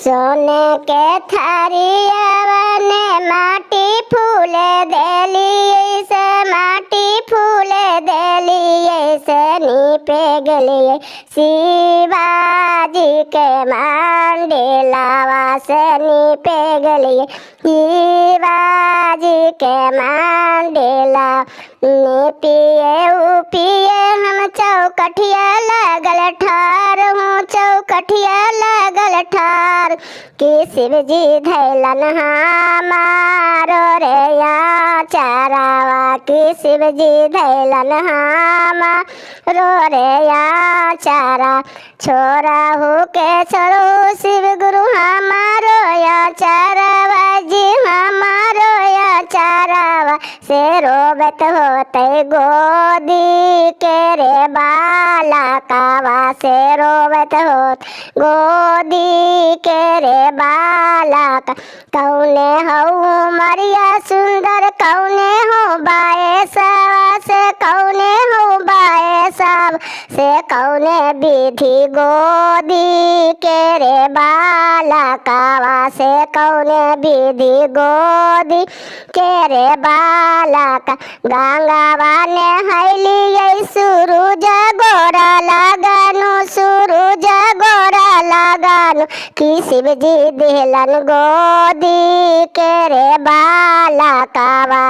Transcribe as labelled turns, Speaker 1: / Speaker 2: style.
Speaker 1: सोने के थारियावा ने माटी फूले देलिए से माटी फूले देलिए से नीपे गलिए शिवाजी के मंदिलावा से नीपे गलिए शिवाजी के मंदिला नीपिए उपिए हम चौकठिया लगल ठार हूँ चौकठिया लगल ठार कि शिवजी धैलन हमारो रे या चारावा कि शिवजी धैलन हमारो रे या चारा छोरा हो के छोरो शिव गुरु हमारो या चारावा जी हमारो या चारावा से रोबत होते गोदी के रे बाला कावा से रोबत होत गोदी के रे बाला का कौने हो मरिया सुंदर कौने हो बाए सावा से कौने हो बाए साव से कौने विधि गोदी के रे बाला कावा से कौने विधि गोदी के रे बाला का गंगावा ने हैली सूरज गोरा लगानु सूरज गोरा लगानु कि शिवजी दिहलन गोदी के रे बाला कावा।